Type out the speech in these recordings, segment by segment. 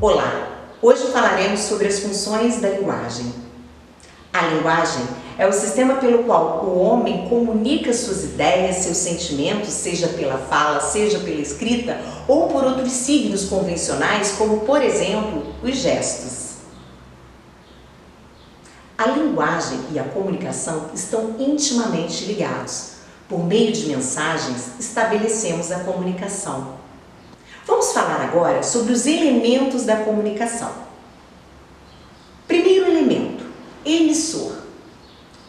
Olá! Hoje falaremos sobre as funções da linguagem. A linguagem é o sistema pelo qual o homem comunica suas ideias, seus sentimentos, seja pela fala, seja pela escrita ou por outros signos convencionais, como, por exemplo, os gestos. A linguagem e a comunicação estão intimamente ligados. Por meio de mensagens, estabelecemos a comunicação. Vamos falar agora sobre os elementos da comunicação. Primeiro elemento, emissor.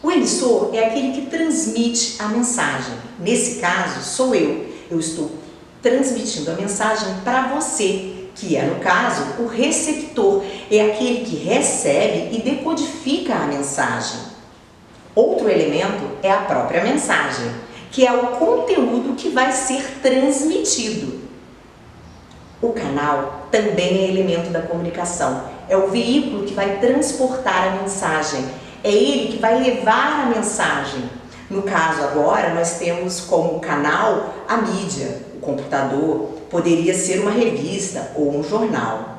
O emissor é aquele que transmite a mensagem. Nesse caso, sou eu. Eu estou transmitindo a mensagem para você, que é, no caso, o receptor. É aquele que recebe e decodifica a mensagem. Outro elemento é a própria mensagem, que é o conteúdo que vai ser transmitido. O canal também é elemento da comunicação. É o veículo que vai transportar a mensagem. É ele que vai levar a mensagem. No caso agora, nós temos como canal a mídia, o computador, poderia ser uma revista ou um jornal.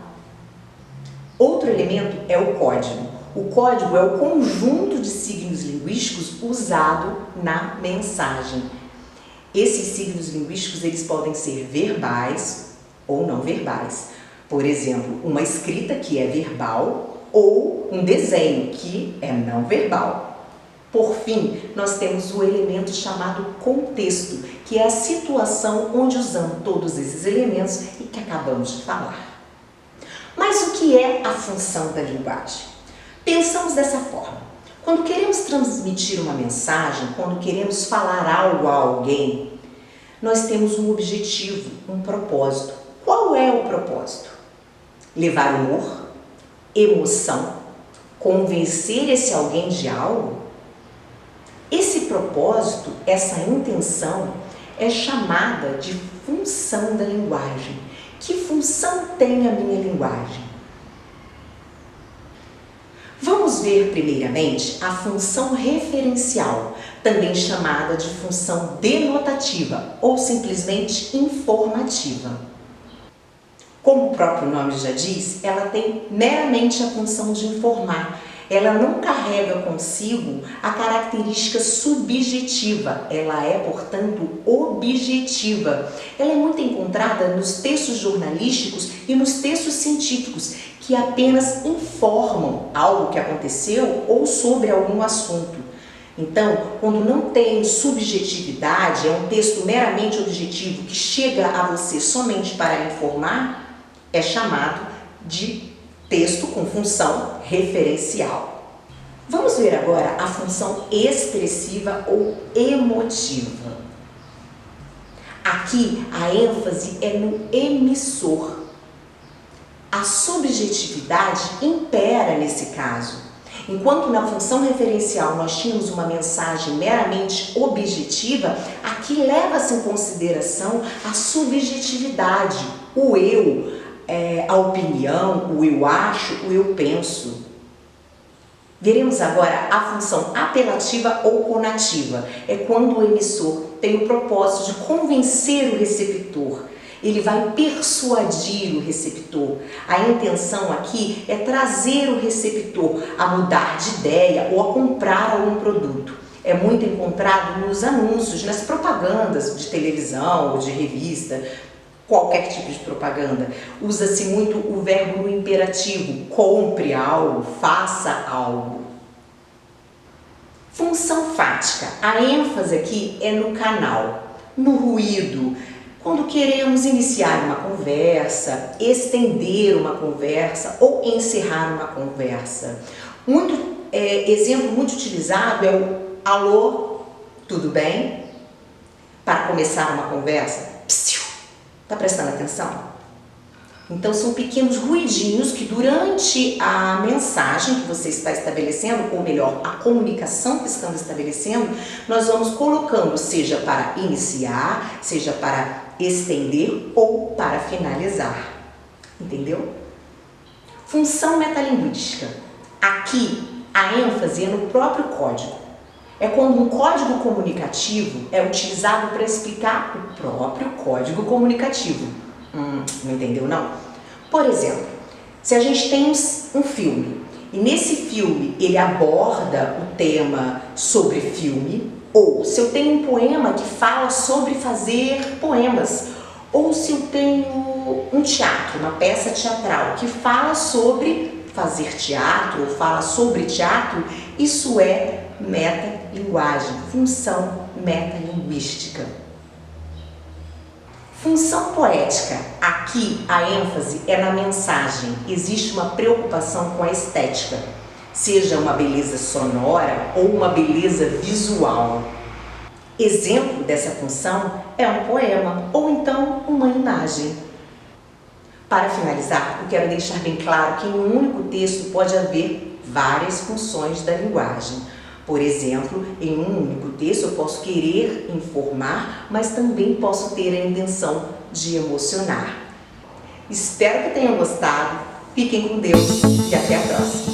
Outro elemento é o código. O código é o conjunto de signos linguísticos usado na mensagem. Esses signos linguísticos eles podem ser verbais ou não verbais. Por exemplo, uma escrita que é verbal ou um desenho que é não verbal. Por fim, nós temos o elemento chamado contexto, que é a situação onde usamos todos esses elementos e que acabamos de falar. Mas o que é a função da linguagem? Pensamos dessa forma. Quando queremos transmitir uma mensagem, quando queremos falar algo a alguém, nós temos um objetivo, um propósito. Qual é o propósito? Levar humor, emoção, convencer esse alguém de algo? Esse propósito, essa intenção, é chamada de função da linguagem. Que função tem a minha linguagem? Vamos ver primeiramente a função referencial, também chamada de função denotativa ou simplesmente informativa. Como o próprio nome já diz, ela tem meramente a função de informar. Ela não carrega consigo a característica subjetiva, ela é, portanto, objetiva. Ela é muito encontrada nos textos jornalísticos e nos textos científicos, que apenas informam algo que aconteceu ou sobre algum assunto. Então, quando não tem subjetividade, é um texto meramente objetivo que chega a você somente para informar, é chamado de texto com função referencial. Vamos ver agora a função expressiva ou emotiva. Aqui a ênfase é no emissor. A subjetividade impera nesse caso. Enquanto na função referencial nós tínhamos uma mensagem meramente objetiva, aqui leva-se em consideração a subjetividade, o eu, a opinião, o eu acho, o eu penso. Veremos agora a função apelativa ou conativa. É quando o emissor tem o propósito de convencer o receptor. Ele vai persuadir o receptor. A intenção aqui é trazer o receptor a mudar de ideia ou a comprar algum produto. É muito encontrado nos anúncios, nas propagandas de televisão ou de revista, qualquer tipo de propaganda. Usa-se muito o verbo no imperativo, compre algo, faça algo. Função fática. A ênfase aqui é no canal, no ruído. Quando queremos iniciar uma conversa, estender uma conversa ou encerrar uma conversa. Exemplo muito utilizado é o alô, tudo bem? Para começar uma conversa. Psiu. Está prestando atenção? Então são pequenos ruidinhos que durante a mensagem que você está estabelecendo, ou melhor, a comunicação que estamos estabelecendo, nós vamos colocando, seja para iniciar, seja para estender ou para finalizar. Entendeu? Função metalinguística. Aqui a ênfase é no próprio código. É quando um código comunicativo é utilizado para explicar o próprio código comunicativo. Não entendeu não? Por exemplo, Se a gente tem um filme e nesse filme ele aborda o tema sobre filme, ou se eu tenho um poema que fala sobre fazer poemas, ou se eu tenho um teatro, uma peça teatral que fala sobre fazer teatro ou fala sobre teatro, isso é metalinguagem, função metalinguística. Função poética, aqui a ênfase é na mensagem, existe uma preocupação com a estética, seja uma beleza sonora ou uma beleza visual. Exemplo dessa função é um poema ou então uma imagem. Para finalizar, eu quero deixar bem claro que em um único texto pode haver várias funções da linguagem. Por exemplo, em um único texto eu posso querer informar, mas também posso ter a intenção de emocionar. Espero que tenham gostado, fiquem com Deus e até a próxima!